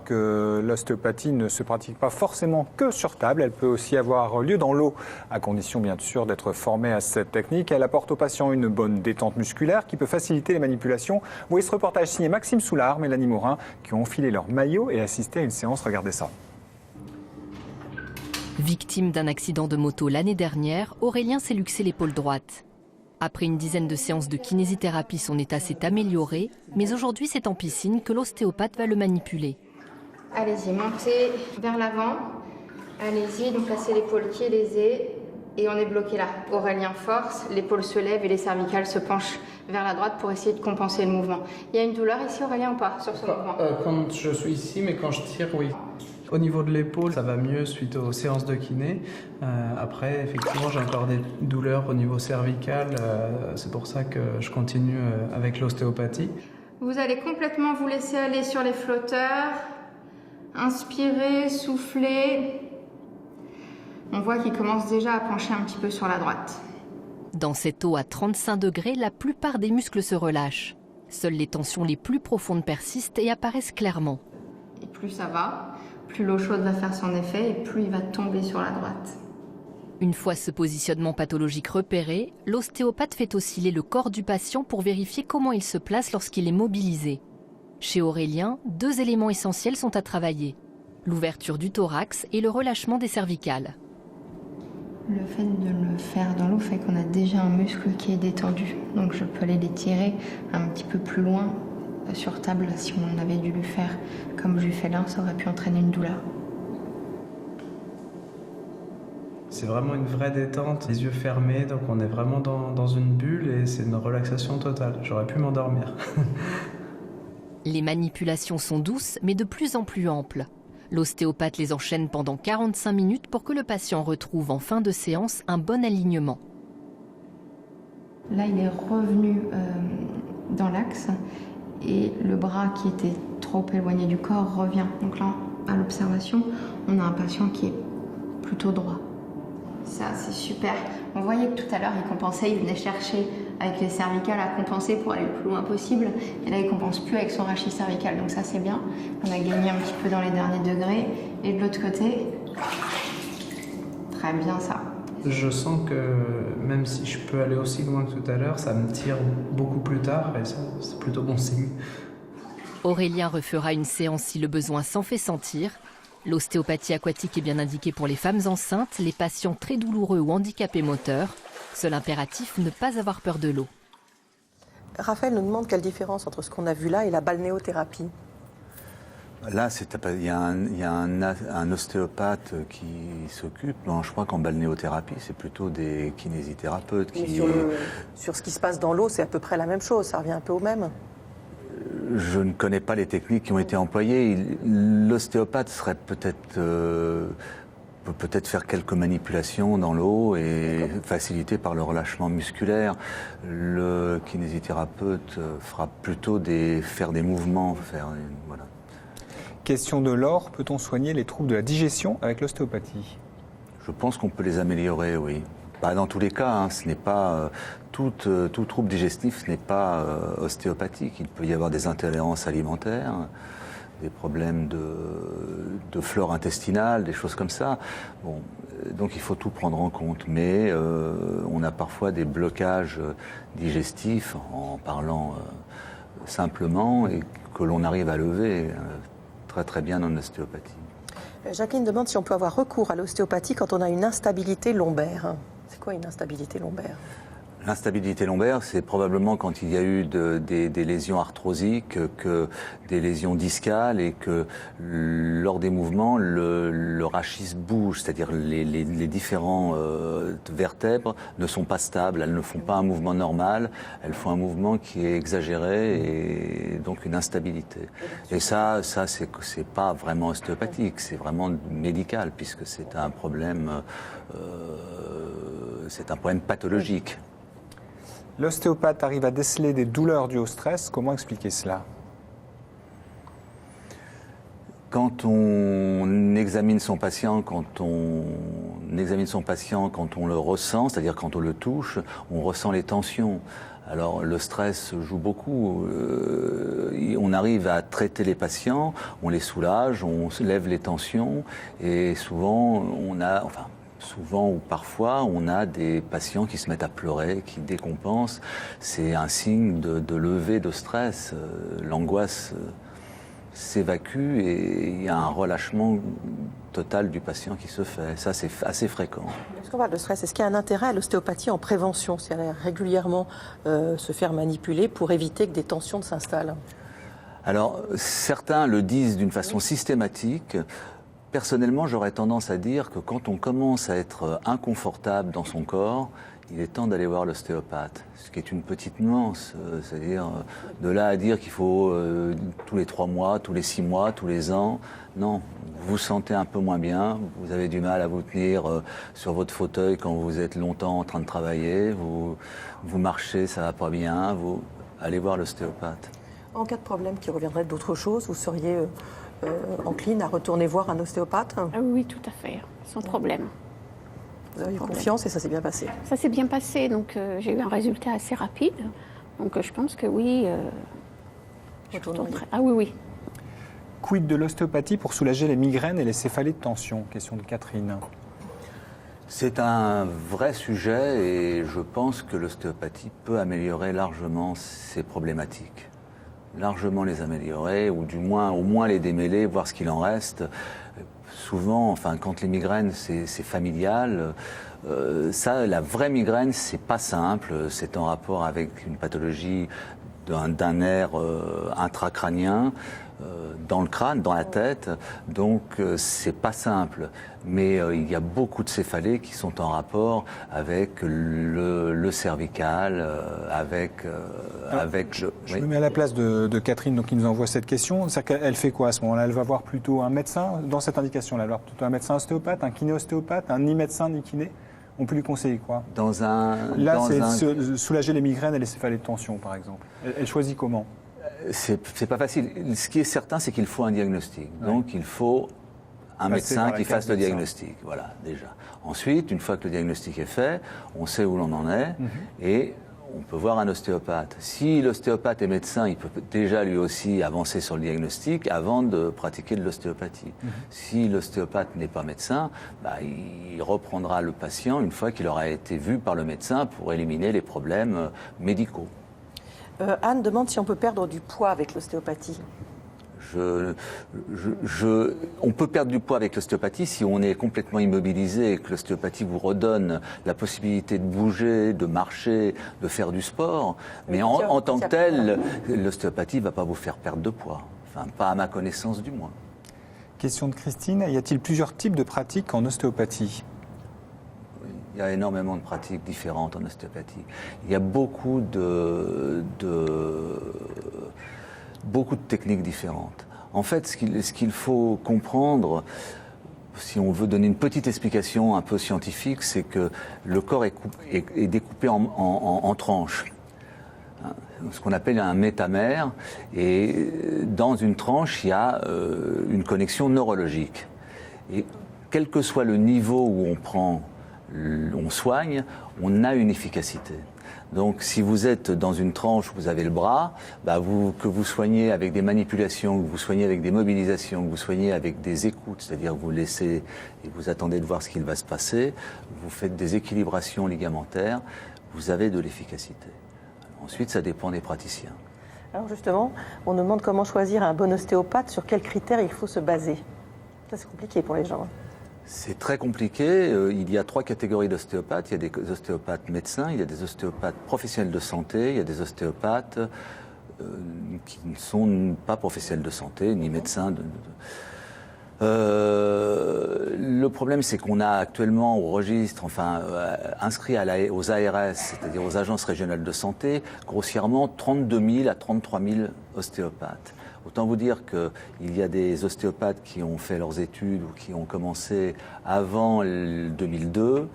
Que l'ostéopathie ne se pratique pas forcément que sur table, elle peut aussi avoir lieu dans l'eau, à condition bien sûr d'être formé à cette technique. Elle apporte aux patients une bonne détente musculaire qui peut faciliter les manipulations. Vous voyez ce reportage signé Maxime Soulard, Mélanie Morin, qui ont enfilé leur maillot et assisté à une séance. Regardez ça. Victime d'un accident de moto l'année dernière, Aurélien s'est luxé l'épaule droite. Après une dizaine de séances de kinésithérapie, son état s'est amélioré, mais aujourd'hui c'est en piscine que l'ostéopathe va le manipuler. Allez-y, montez vers l'avant. Allez-y, donc là c'est l'épaule qui est lésée et on est bloqué là. Aurélien force, l'épaule se lève et les cervicales se penchent vers la droite pour essayer de compenser le mouvement. Il y a une douleur ici Aurélien ou pas sur ce mouvement? Quand je suis ici, mais quand je tire, oui. Au niveau de l'épaule, ça va mieux suite aux séances de kiné. Après, effectivement, j'ai encore des douleurs au niveau cervical. C'est pour ça que je continue avec l'ostéopathie. Vous allez complètement vous laisser aller sur les flotteurs. Inspirez, soufflez. On voit qu'il commence déjà à pencher un petit peu sur la droite. Dans cette eau à 35 degrés, la plupart des muscles se relâchent. Seules les tensions les plus profondes persistent et apparaissent clairement. Et plus ça va, plus l'eau chaude va faire son effet et plus il va tomber sur la droite. Une fois ce positionnement pathologique repéré, l'ostéopathe fait osciller le corps du patient pour vérifier comment il se place lorsqu'il est mobilisé. Chez Aurélien, 2 éléments essentiels sont à travailler. L'ouverture du thorax et le relâchement des cervicales. Le fait de le faire dans l'eau fait qu'on a déjà un muscle qui est détendu. Donc je peux aller les tirer un petit peu plus loin sur table. Si on avait dû lui faire comme je lui fais là, ça aurait pu entraîner une douleur. C'est vraiment une vraie détente, les yeux fermés, donc on est vraiment dans une bulle et c'est une relaxation totale. J'aurais pu m'endormir. Les manipulations sont douces, mais de plus en plus amples. L'ostéopathe les enchaîne pendant 45 minutes pour que le patient retrouve en fin de séance un bon alignement. Là, il est revenu dans l'axe et le bras qui était trop éloigné du corps revient. Donc là, à l'observation, on a un patient qui est plutôt droit. Ça, c'est super. On voyait que tout à l'heure, il compensait, il venait chercher avec les cervicales à compenser pour aller le plus loin possible. Et là, il compense plus avec son rachis cervical. Donc ça, c'est bien. On a gagné un petit peu dans les derniers degrés. Et de l'autre côté, très bien ça. Je sens que même si je peux aller aussi loin que tout à l'heure, ça me tire beaucoup plus tard et ça, c'est plutôt bon signe. Aurélien refera une séance si le besoin s'en fait sentir. L'ostéopathie aquatique est bien indiquée pour les femmes enceintes, les patients très douloureux ou handicapés moteurs. Seul impératif, ne pas avoir peur de l'eau. Raphaël nous demande quelle différence entre ce qu'on a vu là et la balnéothérapie. Là, il y a un ostéopathe qui s'occupe. Non, je crois qu'en balnéothérapie, c'est plutôt des kinésithérapeutes qui... Sur ce qui se passe dans l'eau, c'est à peu près la même chose, ça revient un peu au même. Je ne connais pas les techniques qui ont été employées. L'ostéopathe peut peut-être faire quelques manipulations dans l'eau et facilité par le relâchement musculaire. Le kinésithérapeute fera plutôt faire des mouvements. Voilà. Question de l'or, peut-on soigner les troubles de la digestion avec l'ostéopathie? Je pense qu'on peut les améliorer, oui. Pas dans tous les cas, hein, ce n'est pas tout trouble digestif, ce n'est pas ostéopathique. Il peut y avoir des intolérances alimentaires, des problèmes de flore intestinale, des choses comme ça. Bon, donc il faut tout prendre en compte, mais on a parfois des blocages digestifs en parlant simplement et que l'on arrive à lever très très bien en ostéopathie. Jacqueline demande si on peut avoir recours à l'ostéopathie quand on a une instabilité lombaire. C'est quoi une instabilité lombaire? L'instabilité lombaire, c'est probablement quand il y a eu des lésions arthrosiques, des lésions discales et que lors des mouvements, le rachis bouge, c'est-à-dire les différents vertèbres ne sont pas stables, elles ne font pas un mouvement normal, elles font un mouvement qui est exagéré et donc une instabilité. Et ça c'est pas vraiment ostéopathique, c'est vraiment médical puisque c'est un problème pathologique. L'ostéopathe arrive à déceler des douleurs dues au stress. Comment expliquer cela? Quand on examine son patient, quand on examine son patient, quand on le ressent, c'est-à-dire quand on le touche, on ressent les tensions. Alors le stress joue beaucoup. On arrive à traiter les patients, on les soulage, on lève les tensions et souvent ou parfois, on a des patients qui se mettent à pleurer, qui décompensent. C'est un signe de levée de stress. L'angoisse s'évacue et il y a un relâchement total du patient qui se fait. Ça, c'est assez fréquent. Lorsqu'on parle de stress, est-ce qu'il y a un intérêt à l'ostéopathie en prévention, c'est-à-dire régulièrement se faire manipuler pour éviter que des tensions ne s'installent? Alors, certains le disent d'une façon systématique. Personnellement, j'aurais tendance à dire que quand on commence à être inconfortable dans son corps, il est temps d'aller voir l'ostéopathe, ce qui est une petite nuance, c'est-à-dire de là à dire qu'il faut tous les 3 mois, tous les 6 mois, tous les ans. Non, vous vous sentez un peu moins bien, vous avez du mal à vous tenir sur votre fauteuil quand vous êtes longtemps en train de travailler, vous marchez, ça va pas bien, vous allez voir l'ostéopathe. En cas de problème qui reviendrait d'autre chose, vous seriez encline à retourner voir un ostéopathe? Oui, tout à fait, sans problème. Vous avez eu confiance et ça s'est bien passé? Ça s'est bien passé, donc j'ai eu un résultat assez rapide. Donc je pense que oui, je retournerai. Ah oui, oui. Quid de l'ostéopathie pour soulager les migraines et les céphalées de tension? Question de Catherine. C'est un vrai sujet et je pense que l'ostéopathie peut améliorer largement ces problématiques. Largement les améliorer, ou du moins, au moins les démêler, voir ce qu'il en reste. Souvent, quand les migraines, c'est familial, la vraie migraine, c'est pas simple. C'est en rapport avec une pathologie d'un nerf intracrânien, dans le crâne, dans la tête. Donc, c'est pas simple. Mais il y a beaucoup de céphalées qui sont en rapport avec le cervical, Je me mets à la place de Catherine, donc, qui nous envoie cette question. Elle fait quoi à ce moment-là? Elle va voir plutôt un médecin dans cette indication-là. Elle va voir plutôt un médecin ostéopathe, un kiné-ostéopathe, un ni médecin ni kiné. On peut lui conseiller quoi? Soulager les migraines et les céphalées de tension, par exemple. Elle choisit comment? C'est pas facile. Ce qui est certain, c'est qu'il faut un diagnostic. Ouais. Donc, il faut un médecin qui fasse le diagnostic. Voilà, déjà. Ensuite, une fois que le diagnostic est fait, on sait où l'on en est et on peut voir un ostéopathe. Si l'ostéopathe est médecin, il peut déjà lui aussi avancer sur le diagnostic avant de pratiquer de l'ostéopathie. Si l'ostéopathe n'est pas médecin, il reprendra le patient une fois qu'il aura été vu par le médecin pour éliminer les problèmes médicaux. Anne demande si on peut perdre du poids avec l'ostéopathie. On peut perdre du poids avec l'ostéopathie si on est complètement immobilisé et que l'ostéopathie vous redonne la possibilité de bouger, de marcher, de faire du sport. Mais en tant que tel, l'ostéopathie ne va pas vous faire perdre de poids. Enfin, pas à ma connaissance du moins. Question de Christine. Y a-t-il plusieurs types de pratiques en ostéopathie? Il y a énormément de pratiques différentes en ostéopathie. Il y a beaucoup de techniques différentes. En fait, ce qu'il faut comprendre, si on veut donner une petite explication un peu scientifique, c'est que le corps est découpé en tranches. Ce qu'on appelle un métamère. Et dans une tranche, il y a une connexion neurologique. Et quel que soit le niveau où on soigne, on a une efficacité. Donc si vous êtes dans une tranche où vous avez le bras, que vous soignez avec des manipulations, que vous soignez avec des mobilisations, que vous soignez avec des écoutes, c'est-à-dire que vous laissez et vous attendez de voir ce qu'il va se passer, vous faites des équilibrations ligamentaires, vous avez de l'efficacité. Ensuite, ça dépend des praticiens. Alors justement, on nous demande comment choisir un bon ostéopathe, sur quels critères il faut se baser. Ça, c'est compliqué pour les gens. C'est très compliqué. Il y a 3 catégories d'ostéopathes. Il y a des ostéopathes médecins, il y a des ostéopathes professionnels de santé, il y a des ostéopathes qui ne sont pas professionnels de santé, ni médecins. Le problème, c'est qu'on a actuellement au registre, inscrit aux ARS, c'est-à-dire aux agences régionales de santé, grossièrement 32 000 à 33 000 ostéopathes. Autant vous dire qu'il y a des ostéopathes qui ont fait leurs études ou qui ont commencé avant 2002.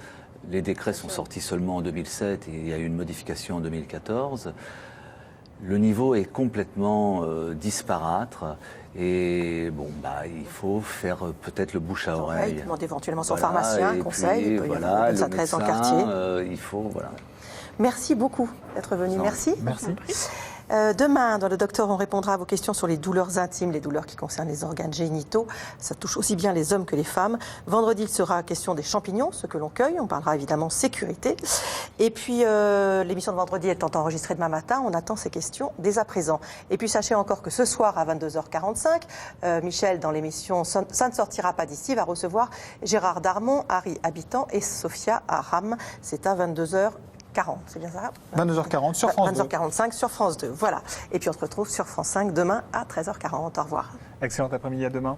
Les décrets sont sortis seulement en 2007 et il y a eu une modification en 2014. Le niveau est complètement disparate Et bon, il faut faire peut-être le bouche à oreille. Demander éventuellement son pharmacien, conseil, il peut y avoir une adresse dans le quartier. Il faut, voilà. Merci beaucoup d'être venu. Merci. Merci. Demain, dans le Docteur, on répondra à vos questions sur les douleurs intimes, les douleurs qui concernent les organes génitaux. Ça touche aussi bien les hommes que les femmes. Vendredi, il sera question des champignons, ce que l'on cueille. On parlera évidemment sécurité. Et puis, l'émission de vendredi étant enregistrée demain matin, on attend ces questions dès à présent. Et puis, sachez encore que ce soir, à 22h45, Michel, dans l'émission Ça ne sortira pas d'ici, va recevoir Gérard Darmon, Harry Habitant et Sophia Aram. C'est à 22h40, c'est bien ça? 22h40 sur France 2. 22h45 sur France 2, voilà. Et puis on se retrouve sur France 5 demain à 13h40. Au revoir. Excellent après-midi, à demain.